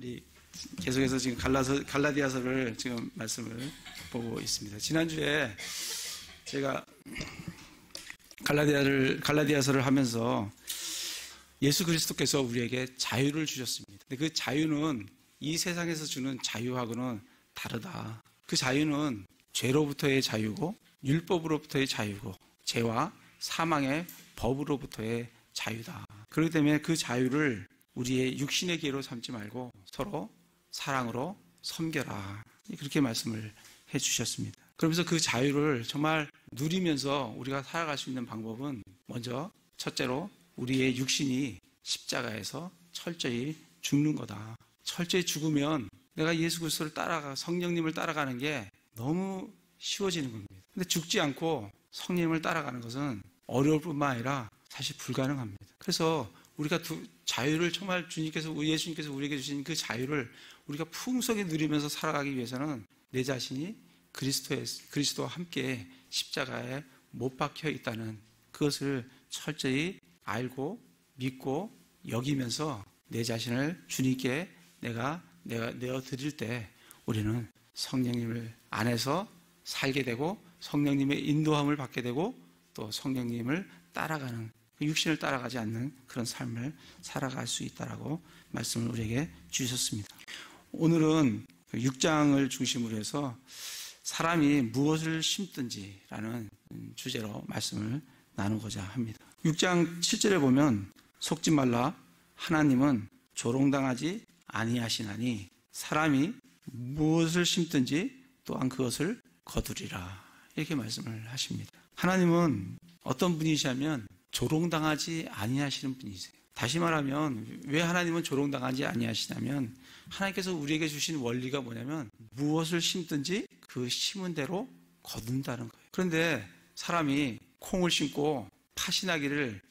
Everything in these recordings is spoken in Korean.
우리 계속해서 지금 갈라디아서를 지금 말씀을 보고 있습니다. 지난주에 제가 갈라디아서를 하면서 예수 그리스도께서 우리에게 자유를 주셨습니다. 근데 그 자유는 이 세상에서 주는 자유하고는 다르다. 그 자유는 죄로부터의 자유고 율법으로부터의 자유고 죄와 사망의 법으로부터의 자유다. 그렇기 때문에 그 자유를 우리의 육신의 기회로 삼지 말고 서로 사랑으로 섬겨라. 그렇게 말씀을 해 주셨습니다. 그러면서 그 자유를 정말 누리면서 우리가 살아갈 수 있는 방법은 먼저 첫째로 우리의 육신이 십자가에서 철저히 죽는 거다. 철저히 죽으면 내가 예수 그리스도를 따라가 성령님을 따라가는 게 너무 쉬워지는 겁니다. 근데 죽지 않고 성령님을 따라가는 것은 어려울 뿐만 아니라 사실 불가능합니다. 그래서 우리가 자유를 정말 예수님께서 우리에게 주신 그 자유를 우리가 풍성히 누리면서 살아가기 위해서는 내 자신이 그리스도와 함께 십자가에 못 박혀 있다는 그것을 철저히 알고 믿고 여기면서 내 자신을 주님께 내가 내어 드릴 때 우리는 성령님을 안에서 살게 되고 성령님의 인도함을 받게 되고 또 성령님을 따라가는 육신을 따라가지 않는 그런 삶을 살아갈 수 있다라고 말씀을 우리에게 주셨습니다. 오늘은 6장을 중심으로 해서 사람이 무엇을 심든지라는 주제로 말씀을 나누고자 합니다. 6장 7절에 보면 속지 말라 하나님은 조롱당하지 아니하시나니 사람이 무엇을 심든지 또한 그것을 거두리라. 이렇게 말씀을 하십니다. 하나님은 어떤 분이시냐면 조롱당하지 아니하시는 분이세요. 다시 말하면 왜 하나님은 조롱당하지 아니하시냐면 하나님께서 우리에게 주신 원리가 뭐냐면 무엇을 심든지 그 심은 대로 거둔다는 거예요. 그런데 사람이 콩을 심고 팥이 나기를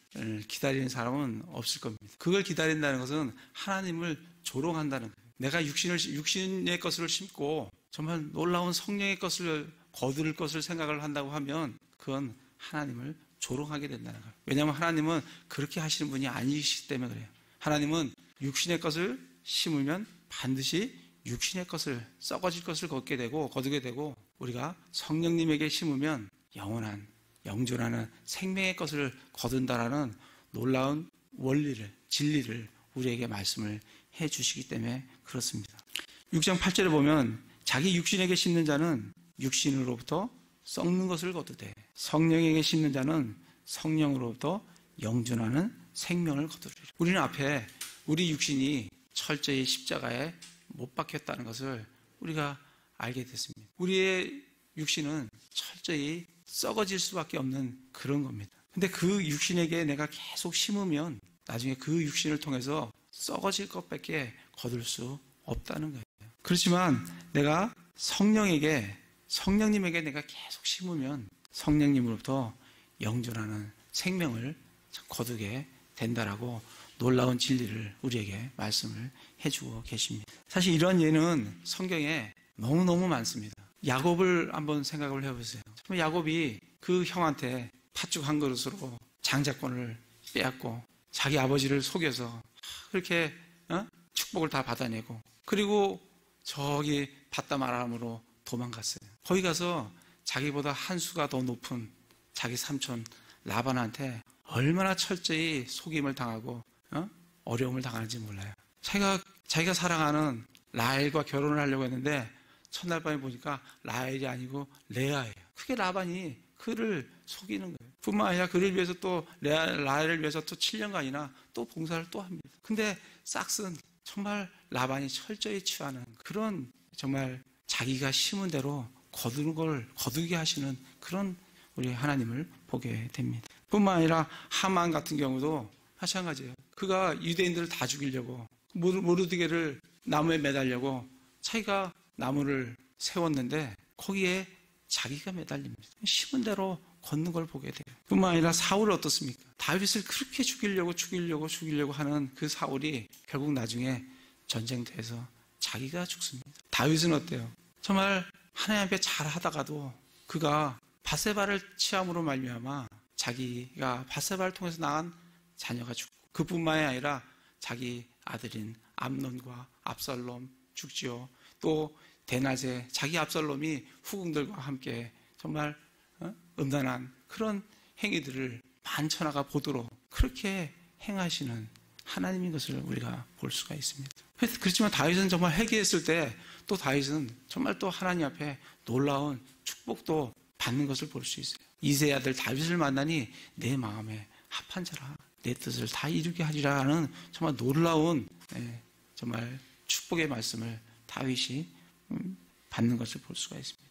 기다리는 사람은 없을 겁니다. 그걸 기다린다는 것은 하나님을 조롱한다는 거예요. 내가 육신의 것을 심고 정말 놀라운 성령의 것을 거둘 것을 생각을 한다고 하면 그건 하나님을 조롱하게 된다는 거예요. 왜냐하면 하나님은 그렇게 하시는 분이 아니시기 때문에 그래요. 하나님은 육신의 것을 심으면 반드시 육신의 것을 썩어질 것을 거두게 되고 우리가 성령님에게 심으면 영원한 영존하는 생명의 것을 거둔다라는 놀라운 원리를 진리를 우리에게 말씀을 해 주시기 때문에 그렇습니다. 6장 8절에 보면 자기 육신에게 심는 자는 육신으로부터 썩는 것을 거두되 성령에게 심는 자는 성령으로부터 영존하는 생명을 거두리라. 우리는 앞에 우리 육신이 철저히 십자가에 못 박혔다는 것을 우리가 알게 됐습니다. 우리의 육신은 철저히 썩어질 수밖에 없는 그런 겁니다. 근데 그 육신에게 내가 계속 심으면 나중에 그 육신을 통해서 썩어질 것밖에 거둘 수 없다는 거예요. 그렇지만 내가 성령님에게 내가 계속 심으면 성령님으로부터 영존하는 생명을 거두게 된다라고 놀라운 진리를 우리에게 말씀을 해주고 계십니다. 사실 이런 예는 성경에 너무너무 많습니다. 야곱을 한번 생각을 해보세요. 야곱이 그 형한테 팥죽 한 그릇으로 장자권을 빼앗고 자기 아버지를 속여서 그렇게 축복을 다 받아내고 그리고 저기 바담 아람으로 도망갔어요. 거기 가서 자기보다 한 수가 더 높은 자기 삼촌 라반한테 얼마나 철저히 속임을 당하고 어려움을 당하는지 몰라요. 자기가 사랑하는 라헬과 결혼을 하려고 했는데 첫날 밤에 보니까 라헬이 아니고 레아예요. 그게 라반이 그를 속이는 거예요. 뿐만 아니라 그를 위해서 또 라헬을 위해서 또 7년간이나 또 봉사를 또 합니다. 근데 싹슨 정말 라반이 철저히 취하는 그런 정말 자기가 심은 대로 거두게 하시는 그런 우리 하나님을 보게 됩니다. 뿐만 아니라 하만 같은 경우도 마찬가지예요. 그가 유대인들을 다 죽이려고 모르드게를 나무에 매달려고 자기가 나무를 세웠는데 거기에 자기가 매달립니다. 심은 대로 걷는 걸 보게 돼요. 뿐만 아니라 사울은 어떻습니까? 다윗을 그렇게 죽이려고 하는 그 사울이 결국 나중에 전쟁터에서 자기가 죽습니다. 다윗은 어때요? 정말 하나님 앞에 잘하다가도 그가 밧세바를 취함으로 말미암아 자기가 밧세바를 통해서 낳은 자녀가 죽고 그뿐만이 아니라 자기 아들인 암논과 압살롬 죽지요. 또 대낮에 자기 압살롬이 후궁들과 함께 정말 음란한 그런 행위들을 만천하가 보도록 그렇게 행하시는 하나님인 것을 우리가 볼 수가 있습니다. 그렇지만 다윗은 정말 회개했을 때 또 다윗은 정말 또 하나님 앞에 놀라운 축복도 받는 것을 볼 수 있어요. 이새의 아들 다윗을 만나니 내 마음에 합한 자라 내 뜻을 다 이루게 하리라 하는 정말 놀라운 정말 축복의 말씀을 다윗이 받는 것을 볼 수가 있습니다.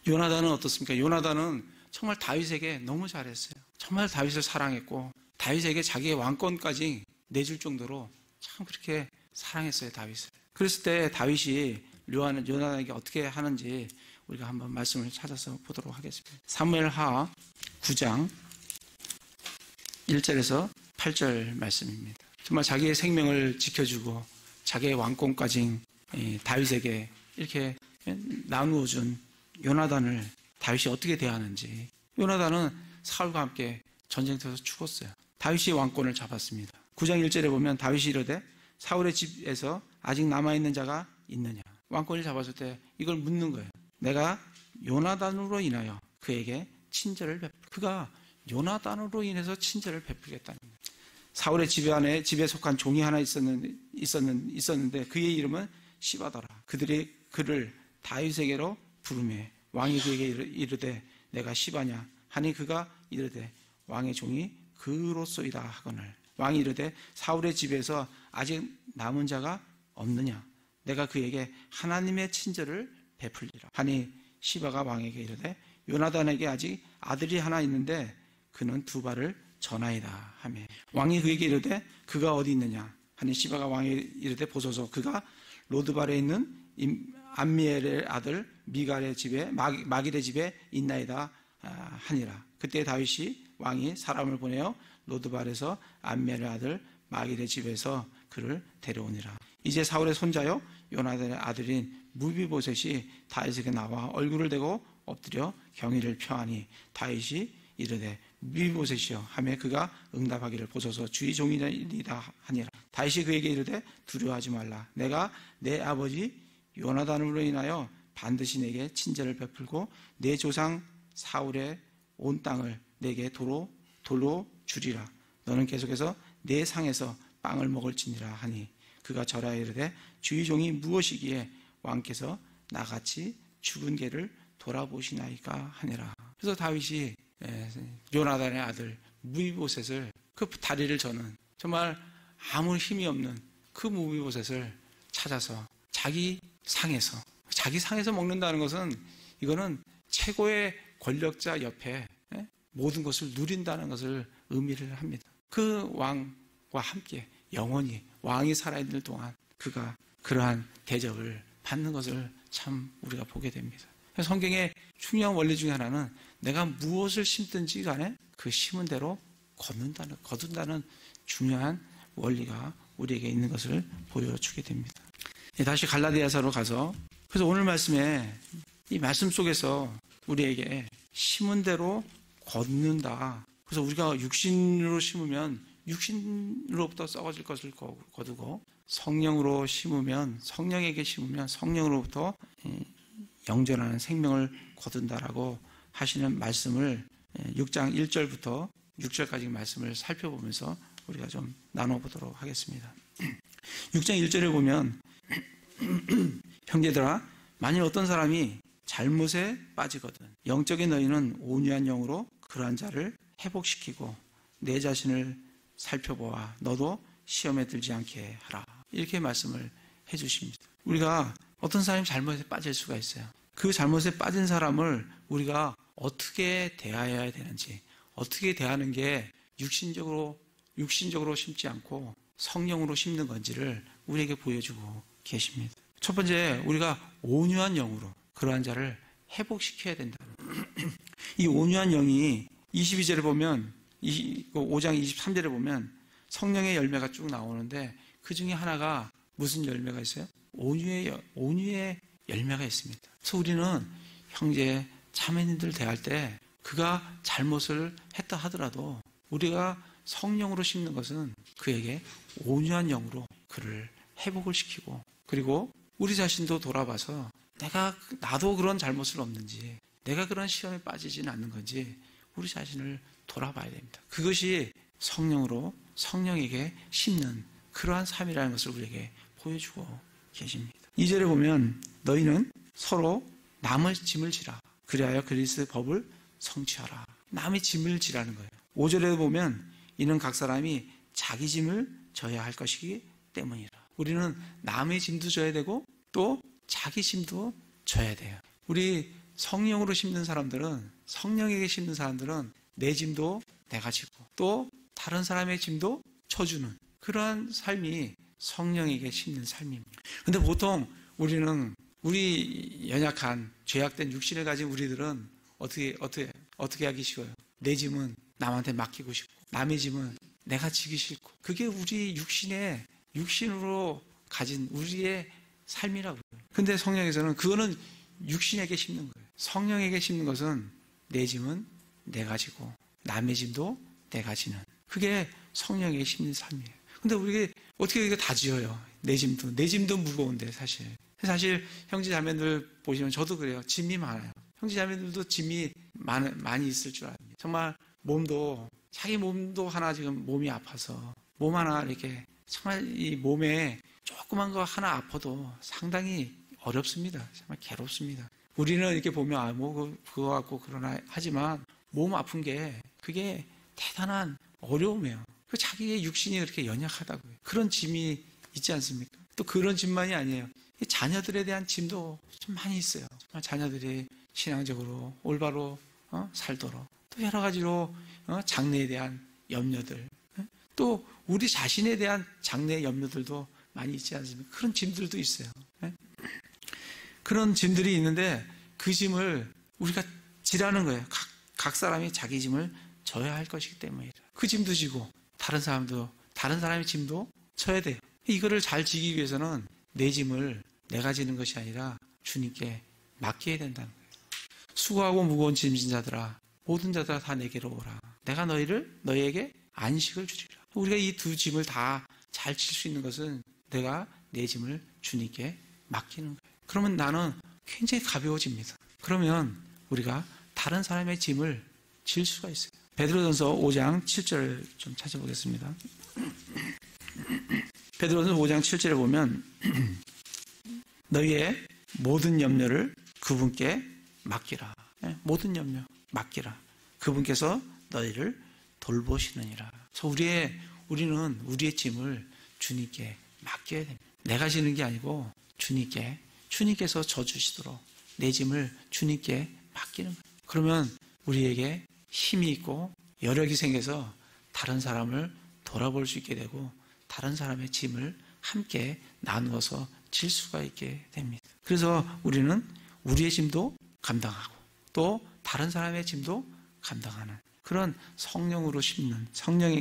요나단은 어떻습니까? 요나단은 정말 다윗에게 너무 잘했어요. 정말 다윗을 사랑했고 다윗에게 자기의 왕권까지 내줄 정도로 참 그렇게 사랑했어요, 다윗을. 그랬을 때 다윗이 요나단에게 어떻게 하는지 우리가 한번 말씀을 찾아서 보도록 하겠습니다. 사무엘하 9장 1절에서 8절 말씀입니다. 정말 자기의 생명을 지켜주고 자기의 왕권까지 다윗에게 이렇게 나누어준 요나단을 다윗이 어떻게 대하는지. 요나단은 사울과 함께 전쟁터에서 죽었어요. 다윗이 왕권을 잡았습니다. 9장 1절에 보면 다윗이 이르되 사울의 집에서 아직 남아있는 자가 있느냐. 왕권을 잡았을 때 이걸 묻는 거예요. 내가 요나단으로 인하여 그에게 친절을 그가 요나단으로 인해서 친절을 베풀겠다는 거예요. 사울의 집에 속한 종이 하나 있었는데 그의 이름은 시바더라. 그들이 그를 다윗에게로 부르매 왕이 그에게 이르되 내가 시바냐 하니 그가 이르되 왕의 종이 그로소이다 하거늘 왕이 이르되 사울의 집에서 아직 남은 자가 없느냐 내가 그에게 하나님의 친절을 베풀리라 하니 시바가 왕에게 이르되 요나단에게 아직 아들이 하나 있는데 그는 두 발을 전하이다 하며 왕이 그에게 이르되 그가 어디 있느냐 하니 시바가 왕에게 이르되 보소서 그가 로드발에 있는 암미엘의 아들 미갈의 집에 마길의 집에 있나이다 하니라. 그때 다윗이 왕이 사람을 보내어 로드발에서 암미엘의 아들 마길의 집에서 그를 데려오니라. 이제 사울의 손자요 요나단의 아들인 무비보셋이 다윗에게 나와 얼굴을 대고 엎드려 경의를 표하니 다윗이 이르되 무비보셋이여 하며 그가 응답하기를 보소서 주의 종이니이다 하니라. 다윗이 그에게 이르되 두려워하지 말라. 내가 내 아버지 요나단으로 인하여 반드시 내게 친절을 베풀고 내 조상 사울의 온 땅을 내게 돌로 주리라. 너는 계속해서 내 상에서 빵을 먹을지니라 하니 그가 절하여 이르되 주의 종이 무엇이기에 왕께서 나같이 죽은 개를 돌아보시나이까 하니라. 그래서 다윗이 요나단의 아들 무비보셋을 그 다리를 저는 정말 아무 힘이 없는 그 무비보셋을 찾아서 자기 상에서 먹는다는 것은 이거는 최고의 권력자 옆에 모든 것을 누린다는 것을 의미를 합니다. 그 왕과 함께 영원히 왕이 살아있는 동안 그가 그러한 대접을 받는 것을 참 우리가 보게 됩니다. 성경의 중요한 원리 중에 하나는 내가 무엇을 심든지 간에 그 심은 대로 거둔다는 중요한 원리가 우리에게 있는 것을 보여주게 됩니다. 다시 갈라디아서로 가서 그래서 오늘 말씀에 이 말씀 속에서 우리에게 심은 대로 거둔다. 그래서 우리가 육신으로 심으면 육신으로부터 썩어질 것을 거두고 성령으로 심으면 성령에게 심으면 성령으로부터 영전하는 생명을 거둔다라고 하시는 말씀을 6장 1절부터 6절까지 말씀을 살펴보면서 우리가 좀 나눠보도록 하겠습니다. 6장 1절에 보면 형제들아 만일 어떤 사람이 잘못에 빠지거든 영적인 너희는 온유한 영으로 그러한 자를 회복시키고 내 자신을 살펴보아 너도 시험에 들지 않게 하라. 이렇게 말씀을 해주십니다. 우리가 어떤 사람이 잘못에 빠질 수가 있어요. 그 잘못에 빠진 사람을 우리가 어떻게 대해야 되는지 어떻게 대하는 게 육신적으로 심지 않고 성령으로 심는 건지를 우리에게 보여주고 계십니다. 첫 번째 우리가 온유한 영으로 그러한 자를 회복시켜야 된다. 이 온유한 영이 22절에 보면 5장 23절에 보면 성령의 열매가 쭉 나오는데 그 중에 하나가 무슨 열매가 있어요? 온유의 열매가 있습니다. 그래서 우리는 형제 자매님들 대할 때 그가 잘못을 했다 하더라도 우리가 성령으로 심는 것은 그에게 온유한 영으로 그를 회복을 시키고, 그리고 우리 자신도 돌아봐서 나도 그런 잘못을 없는지, 내가 그런 시험에 빠지지는 않는 건지 우리 자신을 돌아봐야 됩니다. 그것이 성령으로 성령에게 심는 그러한 삶이라는 것을 우리에게 보여주고 계십니다. 2절에 보면 너희는 서로 남의 짐을 지라. 그리하여 그리스도의 법을 성취하라. 남의 짐을 지라는 거예요. 5절에 보면 이는 각 사람이 자기 짐을 져야 할 것이기 때문이라. 우리는 남의 짐도 져야 되고 또 자기 짐도 져야 돼요. 우리 성령으로 심는 사람들은, 성령에게 심는 사람들은 내 짐도 내가 지고 또 다른 사람의 짐도 져주는 그러한 삶이 성령에게 심는 삶입니다. 근데 보통 우리 연약한 죄악된 육신을 가진 우리들은 어떻게 하기 쉬워요? 내 짐은 남한테 맡기고 싶고 남의 짐은 내가 지기 싫고, 그게 우리 육신으로 가진 우리의 삶이라고요. 근데 성령에서는 그거는 육신에게 심는 거예요. 성령에게 심는 것은 내 짐은 내가 지고 남의 짐도 내가 지는, 그게 성령에게 심는 삶이에요. 근데 우리가 어떻게 이거 다 지어요? 내 짐도 무거운데 사실 형제 자매들 보시면 저도 그래요. 짐이 많아요. 형제 자매들도 짐이 많이 있을 줄 압니다. 정말 자기 몸도 하나 지금 몸이 아파서 몸 하나 이렇게 정말 이 몸에 조그만 거 하나 아파도 상당히 어렵습니다. 정말 괴롭습니다. 우리는 이렇게 보면 그거 갖고 그러나 하지만 몸 아픈 게 그게 대단한 어려움이에요. 그 자기의 육신이 그렇게 연약하다고요. 그런 짐이 있지 않습니까? 또 그런 짐만이 아니에요. 자녀들에 대한 짐도 좀 많이 있어요. 정말 자녀들이 신앙적으로 올바로 살도록, 또 여러 가지로 장래에 대한 염려들, 또 우리 자신에 대한 장래의 염려들도 많이 있지 않습니까? 그런 짐들도 있어요. 그런 짐들이 있는데 그 짐을 우리가 지라는 거예요. 각 사람이 자기 짐을 져야 할 것이기 때문이다. 그 짐도 지고 다른 사람의 짐도 져야 돼요. 이거를 잘 지기 위해서는 내 짐을 내가 지는 것이 아니라 주님께 맡겨야 된다는 거예요. 수고하고 무거운 짐진 자들아, 모든 자들아 다 내게로 오라. 내가 너희에게 안식을 주리라. 우리가 이 두 짐을 다 잘 질 수 있는 것은 내가 내 짐을 주님께 맡기는 거예요. 그러면 나는 굉장히 가벼워집니다. 그러면 우리가 다른 사람의 짐을 질 수가 있어요. 베드로전서 5장 7절 좀 찾아보겠습니다. 베드로전서 5장 7절에 보면 너희의 모든 염려를 그분께 맡기라. 모든 염려 맡기라. 그분께서 너희를 돌보시느니라. 그래서 우리는 우리의 짐을 주님께 맡겨야 됩니다. 내가 지는 게 아니고 주님께서 져주시도록 내 짐을 주님께 맡기는 거예요. 그러면 우리에게 힘이 있고 여력이 생겨서 다른 사람을 돌아볼 수 있게 되고 다른 사람의 짐을 함께 나누어서 질 수가 있게 됩니다. 그래서 우리는 우리의 짐도 감당하고 또 다른 사람의 짐도 감당하는 그런 성령에게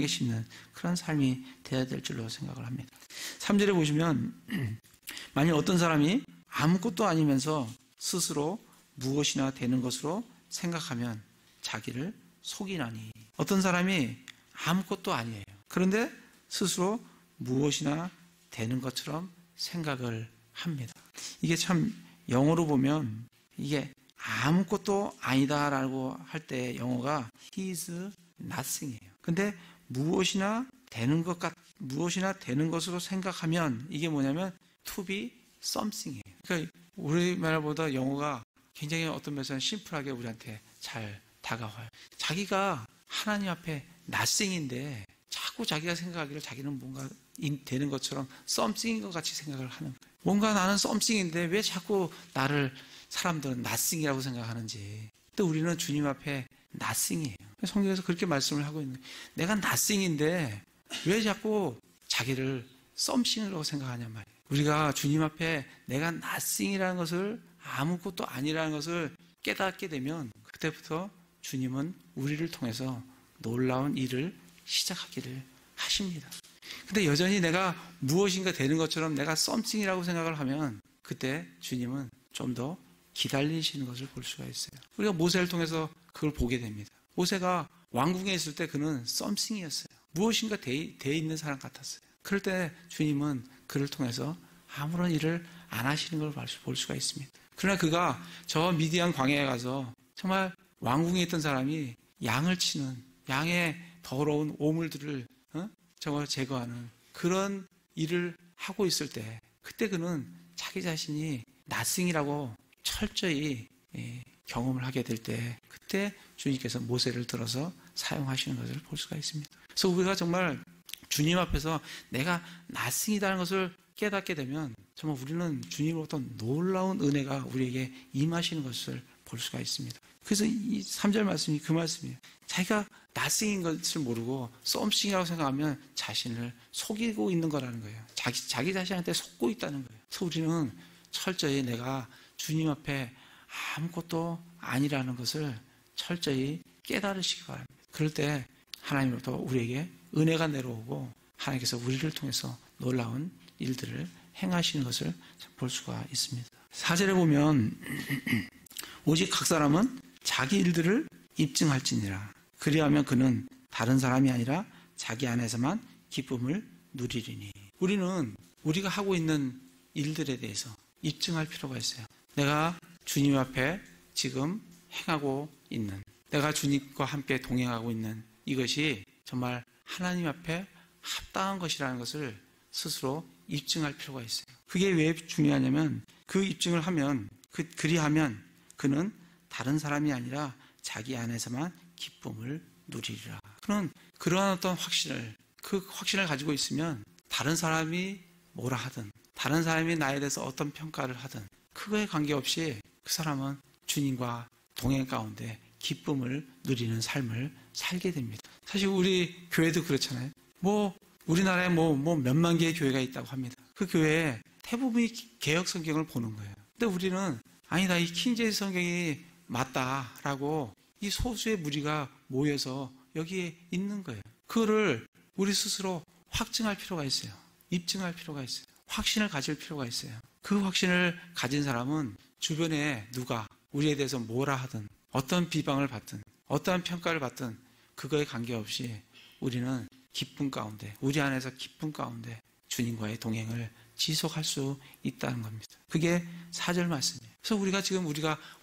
심는 그런 삶이 되어야 될 줄로 생각을 합니다. 3절에 보시면 만일 어떤 사람이 아무것도 아니면서 스스로 무엇이나 되는 것으로 생각하면 자기를 속이나니. 어떤 사람이 아무것도 아니에요. 그런데 스스로 무엇이나 되는 것처럼 생각을 합니다. 이게 참 영어로 보면 이게 아무것도 아니다라고 할 때 영어가 he is nothing이에요. 근데 무엇이나 되는 것으로 생각하면 이게 뭐냐면 to be something이에요. 그러니까 우리말보다 영어가 굉장히 어떤 면에서는 심플하게 우리한테 잘 다가와요. 자기가 하나님 앞에 nothing인데 자꾸 자기가 생각하기를 자기는 뭔가 되는 것처럼 something인 것 같이 생각을 하는 거예요. 뭔가 나는 something인데 왜 자꾸 사람들은 nothing이라고 생각하는지. 또 우리는 주님 앞에 nothing이에요. 성경에서 그렇게 말씀을 하고 있는 거예요. 내가 nothing인데 왜 자꾸 자기를 something이라고 생각하냔 말이에요. 우리가 주님 앞에 내가 nothing이라는 것을, 아무것도 아니라는 것을 깨닫게 되면 그때부터 주님은 우리를 통해서 놀라운 일을 시작하기를 하십니다. 근데 여전히 내가 무엇인가 되는 것처럼 내가 something이라고 생각을 하면 그때 주님은 좀 더 기다리시는 것을 볼 수가 있어요. 우리가 모세를 통해서 그걸 보게 됩니다. 모세가 왕궁에 있을 때 그는 something이었어요. 무엇인가 돼 있는 사람 같았어요. 그럴 때 주님은 그를 통해서 아무런 일을 안 하시는 걸 볼 수가 있습니다. 그러나 그가 저 미디안 광야에 가서 정말 왕궁에 있던 사람이 양을 치는, 양의 더러운 오물들을 정말 제거하는 그런 일을 하고 있을 때, 그때 그는 자기 자신이 낫싱이라고 철저히 경험을 하게 될 때, 그때 주님께서 모세를 들어서 사용하시는 것을 볼 수가 있습니다. 그래서 우리가 정말 주님 앞에서 내가 낫싱이라는 것을 깨닫게 되면 정말 우리는 주님으로부터 놀라운 은혜가 우리에게 임하시는 것을 볼 수가 있습니다. 그래서 이 3절 말씀이 그 말씀이에요. 자기가 낫싱인 것을 모르고 썸씽이라고 생각하면 자신을 속이고 있는 거라는 거예요. 자기 자신한테 속고 있다는 거예요. 그래서 우리는 철저히 내가 주님 앞에 아무것도 아니라는 것을 철저히 깨달으시기 바랍니다. 그럴 때 하나님으로부터 우리에게 은혜가 내려오고 하나님께서 우리를 통해서 놀라운 일들을 행하시는 것을 볼 수가 있습니다. 4절에 보면 오직 각 사람은 자기 일들을 입증할지니라. 그리하면 그는 다른 사람이 아니라 자기 안에서만 기쁨을 누리리니. 우리는 우리가 하고 있는 일들에 대해서 입증할 필요가 있어요. 내가 주님 앞에 지금 행하고 있는, 내가 주님과 함께 동행하고 있는 이것이 정말 하나님 앞에 합당한 것이라는 것을 스스로 입증할 필요가 있어요. 그게 왜 중요하냐면 그 입증을 하면, 그리하면 그는 다른 사람이 아니라 자기 안에서만 기쁨을 누리리라. 그는 그러한 어떤 확신을, 그 확신을 가지고 있으면 다른 사람이 뭐라 하든, 다른 사람이 나에 대해서 어떤 평가를 하든 그거에 관계없이 그 사람은 주님과 동행 가운데 기쁨을 누리는 삶을 살게 됩니다. 사실 우리 교회도 그렇잖아요. 우리나라에 몇만 개의 교회가 있다고 합니다. 그 교회에 대부분이 개역 성경을 보는 거예요. 근데 우리는 아니다, 이 킹제임스 성경이 맞다라고 이 소수의 무리가 모여서 여기에 있는 거예요. 그거를 우리 스스로 확증할 필요가 있어요. 입증할 필요가 있어요. 확신을 가질 필요가 있어요. 그 확신을 가진 사람은 주변에 누가 우리에 대해서 뭐라 하든, 어떤 비방을 받든, 어떠한 평가를 받든 그거에 관계없이 우리는 기쁨 가운데, 우리 안에서 기쁨 가운데 주님과의 동행을 지속할 수 있다는 겁니다. 그게 4절 말씀이에요. 그래서 우리가 지금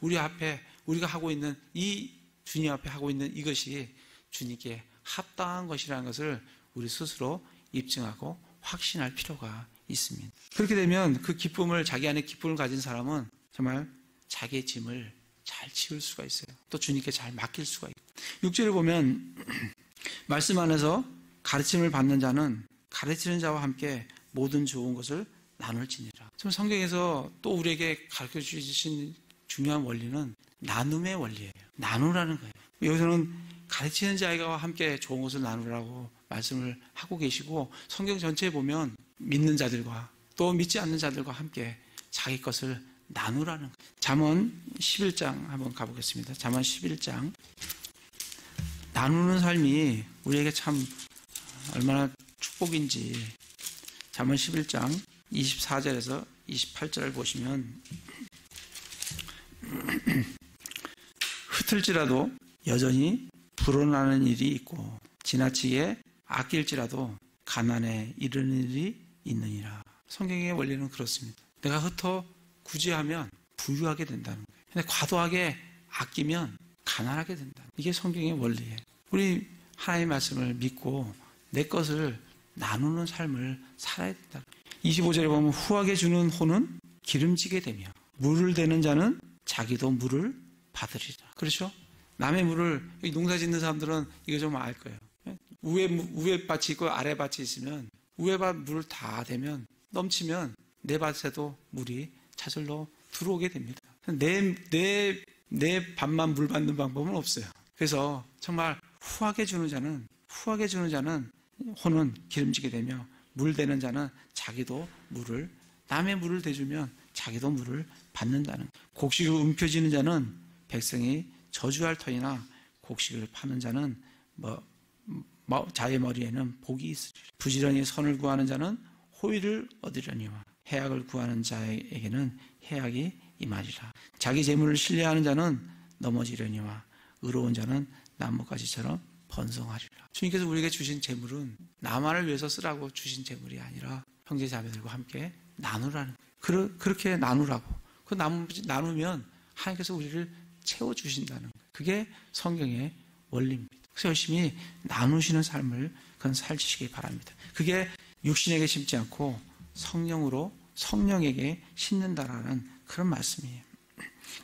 우리 앞에 우리가 하고 있는 이 주님 앞에 하고 있는 이것이 주님께 합당한 것이라는 것을 우리 스스로 입증하고 확신할 필요가 있습니다. 그렇게 되면 그 기쁨을, 자기 안에 기쁨을 가진 사람은 정말 자기의 짐을 잘 치울 수가 있어요. 또 주님께 잘 맡길 수가 있고. 6절에 보면 말씀 안에서 가르침을 받는 자는 가르치는 자와 함께 모든 좋은 것을 나눌지니라. 지금 성경에서 또 우리에게 가르쳐 주신 중요한 원리는 나눔의 원리예요. 나누라는 거예요. 여기서는 가르치는 자와 함께 좋은 것을 나누라고 말씀을 하고 계시고, 성경 전체에 보면 믿는 자들과 또 믿지 않는 자들과 함께 자기 것을 나누라는 거예요. 잠언 11장 한번 가보겠습니다. 잠언 11장. 나누는 삶이 우리에게 참 얼마나 축복인지. 잠언 11장 24절에서 28절을 보시면 흩을지라도 여전히 불어나는 일이 있고 지나치게 아낄지라도 가난에 이르는 일이 있느니라. 성경의 원리는 그렇습니다. 내가 흩어 구제하면 부유하게 된다는 거예요. 근데 과도하게 아끼면 가난하게 된다. 이게 성경의 원리예요. 우리 하나님의 말씀을 믿고 내 것을 나누는 삶을 살아야 된다. 25절에 보면 후하게 주는 호는 기름지게 되며 물을 대는 자는 자기도 물을 받으리라. 그렇죠? 남의 물을, 농사 짓는 사람들은 이거 좀 알 거예요. 위에 밭이 있고 아래 밭이 있으면 위에 밭 물을 다 대면 넘치면 내 밭에도 물이 차절로 들어오게 됩니다. 내 밭만 물 받는 방법은 없어요. 그래서 정말 후하게 주는 자는 호는 기름지게 되며 물 대는 자는 자기도 남의 물을 대주면 자기도 물을 받는다는. 곡식을 움켜쥐는 자는 백성이 저주할 터이나 곡식을 파는 자는 자의 머리에는 복이 있으리라. 부지런히 선을 구하는 자는 호의를 얻으려니와 해악을 구하는 자에게는 해악이 임하리라. 자기 재물을 신뢰하는 자는 넘어지려니와 의로운 자는 나뭇가지처럼 번성하리라. 주님께서 우리에게 주신 재물은 나만을 위해서 쓰라고 주신 재물이 아니라 형제 자매들과 함께 나누라는 거예요. 그렇게 나누라고. 그 나누면 하나님께서 우리를 채워주신다는 거예요. 그게 성경의 원리입니다. 그래서 열심히 나누시는 삶을 그건 살시기 바랍니다. 그게 육신에게 심지 않고 성령에게 심는다라는 그런 말씀이에요.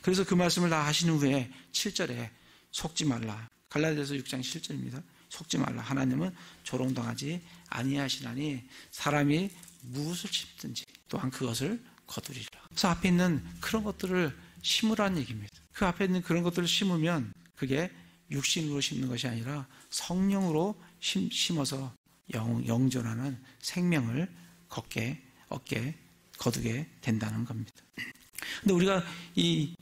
그래서 그 말씀을 다 하신 후에 7절에 속지 말라. 갈라디아서 6장 7절입니다. 속지 말라. 하나님은 조롱당하지 아니하시나니 사람이 무엇을 심든지 또한 그것을 거두리라. 그래서 앞에 있는 그런 것들을 심으라는 얘기입니다. 그 앞에 있는 그런 것들을 심으면 그게 육신으로 심는 것이 아니라 성령으로 심어서 영존하는 생명을 거두게 된다는 겁니다. 근데 우리가 이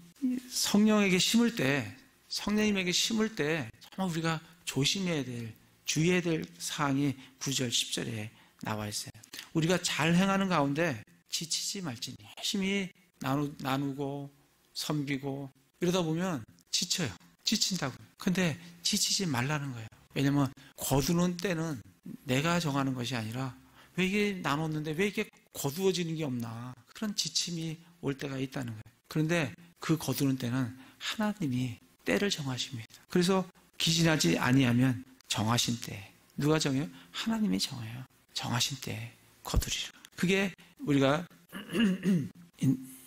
성령에게 심을 때, 성령님에게 심을 때 정말 우리가 조심해야 될, 주의해야 될 사항이 9절, 10절에 나와 있어요. 우리가 잘 행하는 가운데 지치지 말지니. 열심히 나누고 섬기고 이러다 보면 지쳐요. 지친다고. 근데 지치지 말라는 거예요. 왜냐면 거두는 때는 내가 정하는 것이 아니라 왜 이게 나눴는데 왜 이게 거두어지는 게 없나. 그런 지침이 올 때가 있다는 거예요. 그런데 그 거두는 때는 하나님이 때를 정하십니다. 그래서 기진하지 아니하면 정하신 때. 누가 정해요? 하나님이 정해요. 정하신 때 거두리라. 그게 우리가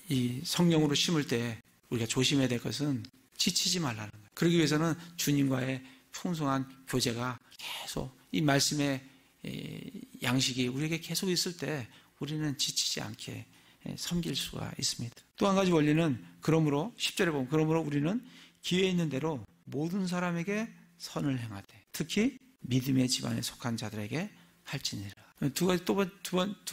이 성령으로 심을 때 우리가 조심해야 될 것은 지치지 말라는 거예요. 그러기 위해서는 주님과의 풍성한 교제가 계속 이 말씀의 양식이 우리에게 계속 있을 때 우리는 지치지 않게 섬길 수가 있습니다. 또 한 가지 원리는 그러므로 10절에 보면 그러므로 우리는 기회 있는 대로 모든 사람에게 선을 행하되 특히 믿음의 집안에 속한 자들에게 할지니라. 두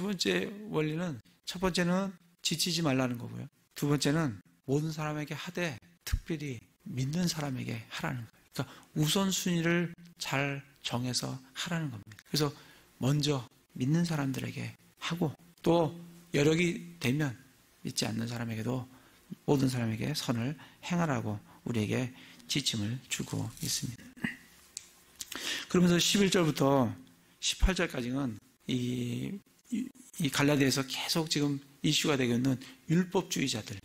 번째 원리는 첫 번째는 지치지 말라는 거고요. 두 번째는 모든 사람에게 하되 특별히 믿는 사람에게 하라는 거예요. 그러니까 우선순위를 잘 정해서 하라는 겁니다. 그래서 먼저 믿는 사람들에게 하고 또 여력이 되면 믿지 않는 사람에게도 모든 사람에게 선을 행하라고 우리에게 지침을 주고 있습니다. 그러면서 11절부터 18절까지는 이 갈라디아에서 계속 지금 이슈가 되고 있는 율법주의자들,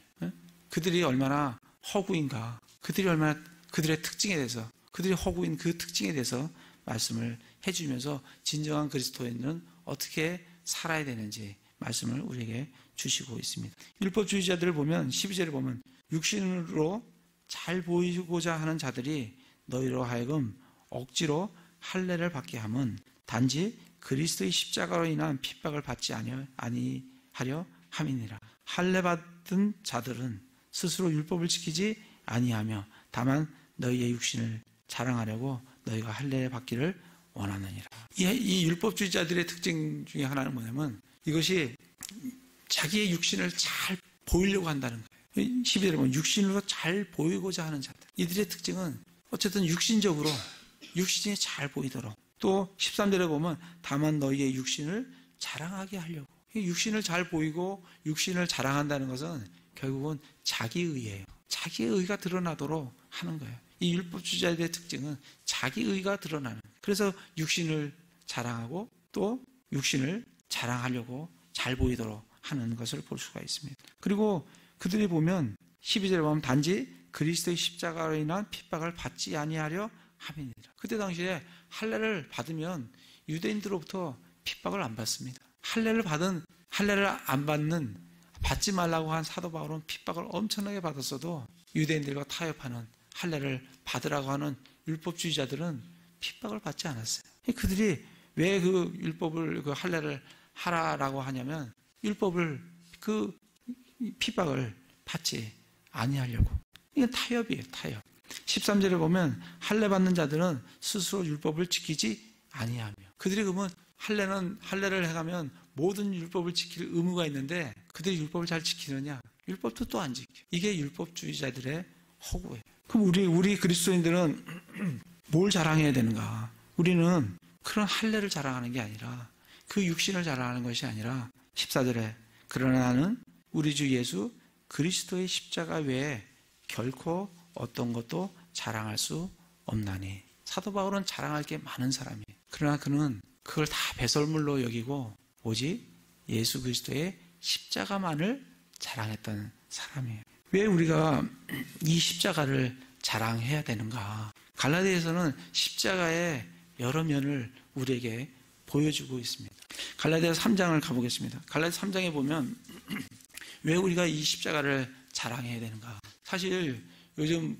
그들이 얼마나 허구인가, 그들이 얼마나 그들의 특징에 대해서, 그들이 허구인 그 특징에 대해서 말씀을 해주면서 진정한 그리스도인은 어떻게 살아야 되는지 말씀을 우리에게 주시고 있습니다. 율법주의자들을 보면 12절에 보면 육신으로 잘 보이고자 하는 자들이 너희로 하여금 억지로 할례를 받게 함은 단지 그리스도의 십자가로 인한 핍박을 받지 아니하려 함이니라. 할례 받은 자들은 스스로 율법을 지키지 아니하며 다만 너희의 육신을 자랑하려고 너희가 할례를 받기를 원하느니라. 이 율법주의자들의 특징 중에 하나는 뭐냐면 이것이 자기의 육신을 잘 보이려고 한다는 거예요. 12절에 보면 육신으로 잘 보이고자 하는 자들. 이들의 특징은 어쨌든 육신적으로 육신이 잘 보이도록, 또 13절에 보면 다만 너희의 육신을 자랑하게 하려고. 육신을 잘 보이고 육신을 자랑한다는 것은 결국은 자기의예요. 자기의가 드러나도록 하는 거예요. 이 율법주의자들의 특징은 자기의가 드러나는 거예요. 그래서 육신을 자랑하고 또 육신을 자랑하려고 잘 보이도록 하는 것을 볼 수가 있습니다. 그리고 그들이 보면 12절에 보면 단지 그리스도의 십자가로 인한 핍박을 받지 아니하려 함이니라. 그때 당시에 할례를 받으면 유대인들로부터 핍박을 안 받습니다. 할례를 안 받지 말라고 한 사도 바울은 핍박을 엄청나게 받았어도 유대인들과 타협하는 할례를 받으라고 하는 율법주의자들은 핍박을 받지 않았어요. 그들이 왜 그 율법을, 그 할례를 하라라고 하냐면 그 핍박을 받지 아니하려고. 이건 타협이에요, 타협. 13절에 보면 할례 받는 자들은 스스로 율법을 지키지 아니하며. 그들이 그러면 할례를 해가면 모든 율법을 지킬 의무가 있는데 그들이 율법을 잘 지키느냐? 율법도 또 안 지켜. 이게 율법주의자들의 허구예요. 그럼 우리 그리스도인들은 뭘 자랑해야 되는가? 우리는 그런 할례를 자랑하는 게 아니라 그 육신을 자랑하는 것이 아니라 14절에 그러나 나는 우리 주 예수 그리스도의 십자가 외에 결코 어떤 것도 자랑할 수 없나니. 사도 바울은 자랑할 게 많은 사람이에요. 그러나 그는 그걸 다 배설물로 여기고 오직 예수 그리스도의 십자가만을 자랑했던 사람이에요. 왜 우리가 이 십자가를 자랑해야 되는가? 갈라디아에서는 십자가의 여러 면을 우리에게 보여주고 있습니다. 갈라디아 3장을 가보겠습니다. 갈라디아 3장에 보면 왜 우리가 이 십자가를 자랑해야 되는가? 사실 요즘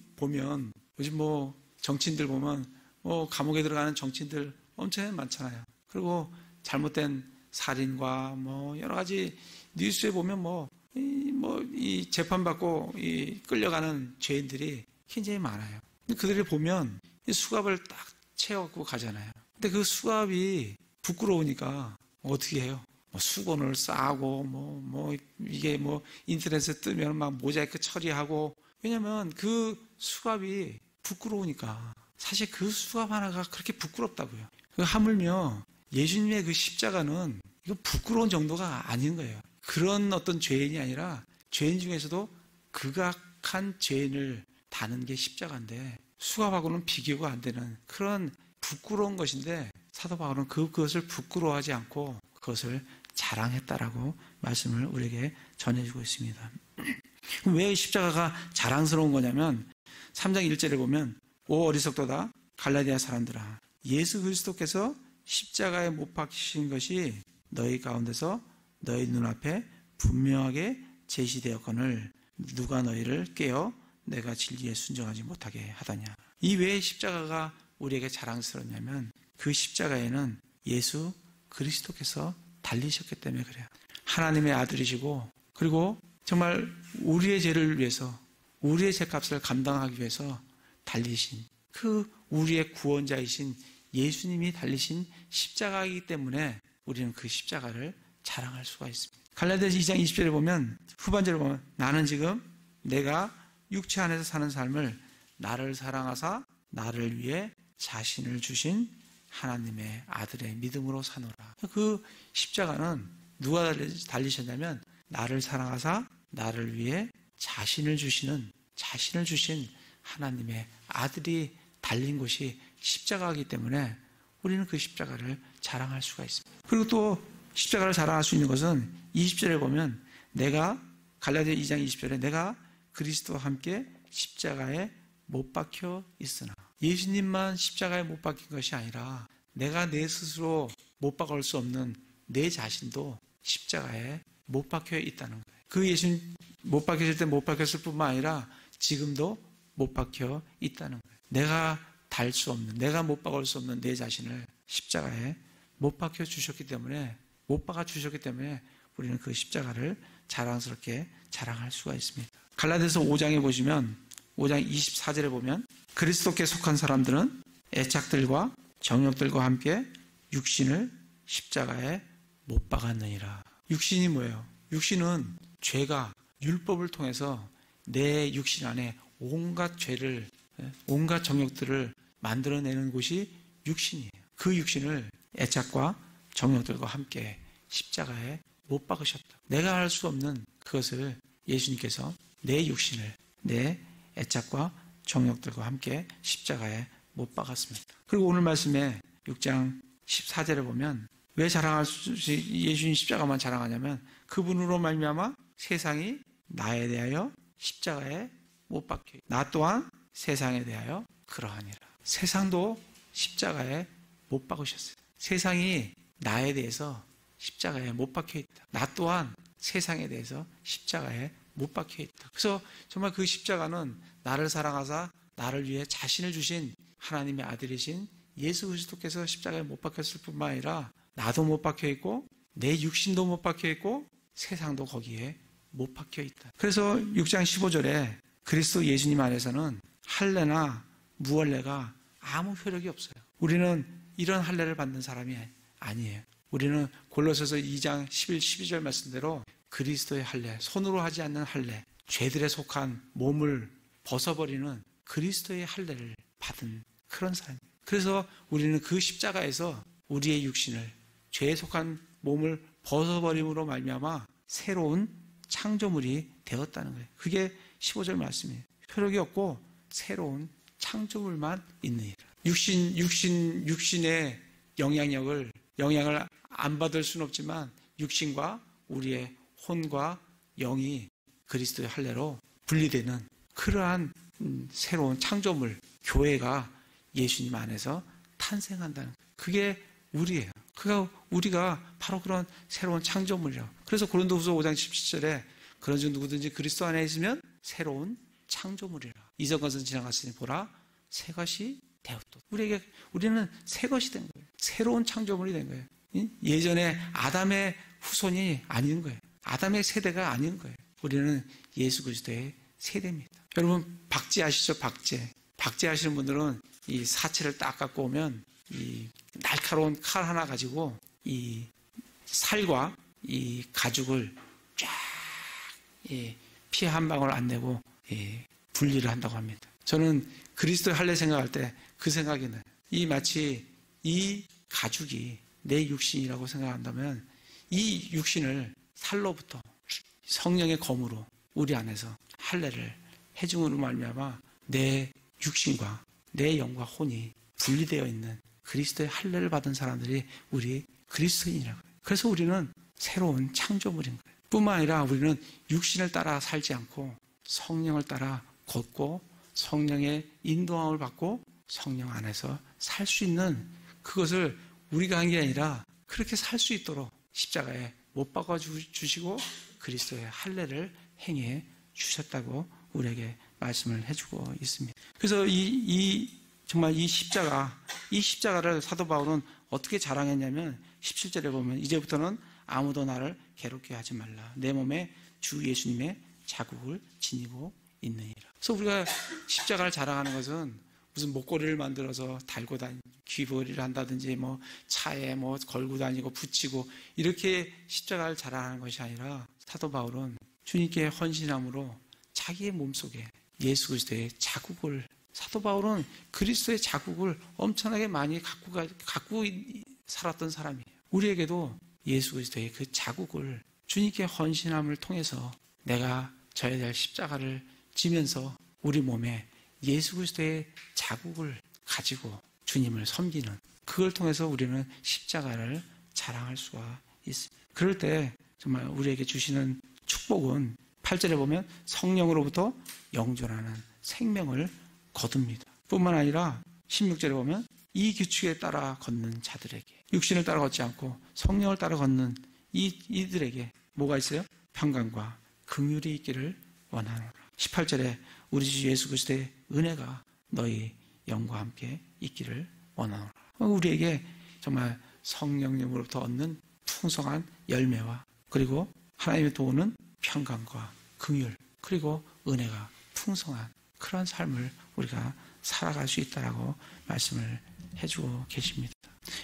정치인들 보면 감옥에 들어가는 정치인들 엄청 많잖아요. 그리고 잘못된 살인과 여러 가지 뉴스에 보면 이 재판받고 끌려가는 죄인들이 굉장히 많아요. 그들이 보면 이 수갑을 딱 채워갖고 가잖아요. 근데 그 수갑이 부끄러우니까 어떻게 해요? 수건을 싸고 이게 인터넷에 뜨면 막 모자이크 처리하고, 왜냐면 그 수갑이 부끄러우니까. 사실 그 수갑 하나가 그렇게 부끄럽다고요. 하물며 예수님의 그 십자가는 이거 부끄러운 정도가 아닌 거예요. 그런 어떤 죄인이 아니라 죄인 중에서도 극악한 죄인을 다는 게 십자가인데, 수갑하고는 비교가 안 되는 그런 부끄러운 것인데, 사도 바울은 그것을 부끄러워하지 않고 그것을 자랑했다라고 말씀을 우리에게 전해주고 있습니다. 왜 십자가가 자랑스러운 거냐면 3장 1절에 보면 오 어리석도다 갈라디아 사람들아, 예수 그리스도께서 십자가에 못 박히신 것이 너희 가운데서 너희 눈앞에 분명하게 제시되었거늘 누가 너희를 깨어 내가 진리에 순종하지 못하게 하더냐. 이 왜 십자가가 우리에게 자랑스럽냐면 그 십자가에는 예수 그리스도께서 달리셨기 때문에 그래요. 하나님의 아들이시고, 그리고 정말 우리의 죄를 위해서, 우리의 죄값을 감당하기 위해서 달리신 그 우리의 구원자이신 예수님이 달리신 십자가이기 때문에 우리는 그 십자가를 자랑할 수가 있습니다. 갈라디아서 2장 20절에 보면, 후반절에 보면 나는 지금 내가 육체 안에서 사는 삶을 나를 사랑하사 나를 위해 자신을 주신 하나님의 아들의 믿음으로 사노라. 그 십자가는 누가 달리셨냐면 나를 사랑하사 나를 위해 자신을 주신 하나님의 아들이 달린 곳이 십자가이기 때문에 우리는 그 십자가를 자랑할 수가 있습니다. 그리고 또 십자가를 자랑할 수 있는 것은 20절에 보면 갈라디아 2장 20절에 내가 그리스도와 함께 십자가에 못 박혀 있으나, 예수님만 십자가에 못 박힌 것이 아니라 내가 내 스스로 못 박을 수 없는 내 자신도 십자가에 못 박혀 있다는 거예요. 그 예수님 못 박혔을 때 못 박혔을 뿐만 아니라 지금도 못 박혀 있다는 거예요. 내가 달 수 없는, 내가 못 박을 수 없는 내 자신을 십자가에 못 박혀 주셨기 때문에, 못 박아 주셨기 때문에 우리는 그 십자가를 자랑스럽게 자랑할 수가 있습니다. 갈라디아서 5장에 보시면 5장 24절에 보면 그리스도께 속한 사람들은 애착들과 정욕들과 함께 육신을 십자가에 못 박았느니라. 육신이 뭐예요? 육신은 죄가 율법을 통해서 내 육신 안에 온갖 죄를, 온갖 정욕들을 만들어내는 곳이 육신이에요. 그 육신을 애착과 정욕들과 함께 십자가에 못 박으셨다. 내가 할 수 없는 그것을 예수님께서 내 육신을, 내 애착과 정욕들과 함께 십자가에 못 박았습니다. 그리고 오늘 말씀에 6장 14절에 보면 왜 자랑할 수, 예수님 십자가만 자랑하냐면 그분으로 말미암아 세상이 나에 대하여 십자가에 못 박혀, 나 또한 세상에 대하여 그러하니라. 세상도 십자가에 못 박으셨어요. 세상이 나에 대해서 십자가에 못 박혀 있다. 나 또한 세상에 대해서 십자가에 못 박혀 있다. 그래서 정말 그 십자가는 나를 사랑하사 나를 위해 자신을 주신 하나님의 아들이신 예수 그리스도께서 십자가에 못 박혔을 뿐만 아니라 나도 못 박혀 있고 내 육신도 못 박혀 있고 세상도 거기에 못 박혀 있다. 그래서 6장 15절에 그리스도 예수님 안에서는 할례나 무할례가 아무 효력이 없어요. 우리는 이런 할례를 받는 사람이 아니에요. 우리는 골로새서 2장 11, 12절 말씀대로 그리스도의 할례, 손으로 하지 않는 할례, 죄들에 속한 몸을 벗어버리는 그리스도의 할례를 받은 그런 사람이에요. 그래서 우리는 그 십자가에서 우리의 육신을, 죄에 속한 몸을 벗어버림으로 말미암아 새로운 창조물이 되었다는 거예요. 그게 15절 말씀이에요. 효력이 없고 새로운 창조물만 있느니라. 육신의 영향을 안 받을 수는 없지만 육신과 우리의 혼과 영이 그리스도의 할례로 분리되는 그러한 새로운 창조물, 교회가 예수님 안에서 탄생한다는, 그게 우리예요. 우리가 바로 그런 새로운 창조물이라고. 그래서 고린도후서 5장 17절에 그런즉 누구든지 그리스도 안에 있으면 새로운 창조물이라. 이전 것은 지나갔으니 보라 새 것이 되었다. 우리는 새 것이 된 거예요. 새로운 창조물이 된 거예요. 예전에 아담의 후손이 아닌 거예요. 아담의 세대가 아닌 거예요. 우리는 예수 그리스도의 세대입니다. 여러분 박제 아시죠? 박제 하시는 분들은 이 사체를 딱 갖고 오면 이 날카로운 칼 하나 가지고 이 살과 이 가죽을 쫙 피 한 방울 안 내고 분리를 한다고 합니다. 저는 그리스도의 할례 생각할 때 그 생각이 나요. 마치 이 가죽이 내 육신이라고 생각한다면 이 육신을 살로부터 성령의 검으로 우리 안에서 할례를 해줌으로 말미암아 내 육신과 내 영과 혼이 분리되어 있는 그리스도의 할례를 받은 사람들이 우리 그리스도인이라고 해요. 그래서 우리는 새로운 창조물인 거예요. 뿐만 아니라 우리는 육신을 따라 살지 않고 성령을 따라 걷고 성령의 인도함을 받고 성령 안에서 살 수 있는, 그것을 우리가 한 게 아니라 그렇게 살 수 있도록 십자가에 못 박아 주시고 그리스도의 할례를 행해 주셨다고 우리에게 말씀을 해주고 있습니다. 그래서 정말 이 십자가를 사도 바울은 어떻게 자랑했냐면 17절에 보면 이제부터는 아무도 나를 괴롭게 하지 말라. 내 몸에 주 예수님의 자국을 지니고 있느니라. 그래서 우리가 십자가를 자랑하는 것은 무슨 목걸이를 만들어서 달고 귀걸이를 한다든지 차에 걸고 다니고 붙이고 이렇게 십자가를 자랑하는 것이 아니라 사도 바울은 주님께 헌신함으로 자기의 몸속에 예수 그리스도의 자국을, 사도 바울은 그리스도의 자국을 엄청나게 많이 갖고 살았던 사람이에요. 우리에게도 예수 그리스도의 그 자국을 주님께 헌신함을 통해서 내가 져야 될 십자가를 지면서 우리 몸에 예수 그리스도의 자국을 가지고 주님을 섬기는, 그걸 통해서 우리는 십자가를 자랑할 수가 있습니다. 그럴 때 정말 우리에게 주시는 축복은 8절에 보면 성령으로부터 영존하는 생명을 거둡니다. 뿐만 아니라 16절에 보면 이 규칙에 따라 걷는 자들에게, 육신을 따라 걷지 않고 성령을 따라 걷는 이들에게 뭐가 있어요? 평강과 긍휼이 있기를 원하노라. 18절에 우리 주 예수 그리스도의 은혜가 너희 영과 함께 있기를 원하노라. 우리에게 정말 성령님으로부터 얻는 풍성한 열매와 그리고 하나님의 도우는 평강과 긍휼 그리고 은혜가 풍성한 그런 삶을 우리가 살아갈 수 있다라고 말씀을 해주고 계십니다.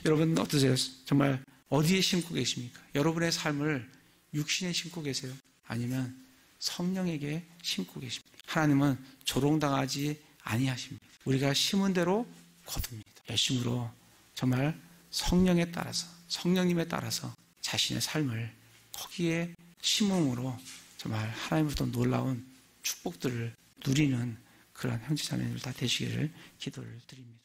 여러분 어떠세요? 정말 어디에 심고 계십니까? 여러분의 삶을 육신에 심고 계세요? 아니면 성령에게 심고 계십니까? 하나님은 조롱당하지 아니하십니다. 우리가 심은 대로 거둡니다. 열심으로 정말 성령에 따라서, 성령님에 따라서 자신의 삶을 거기에 심음으로 정말 하나님으로부터 놀라운 축복들을 누리는 그런 형제자매들 다 되시기를 기도를 드립니다.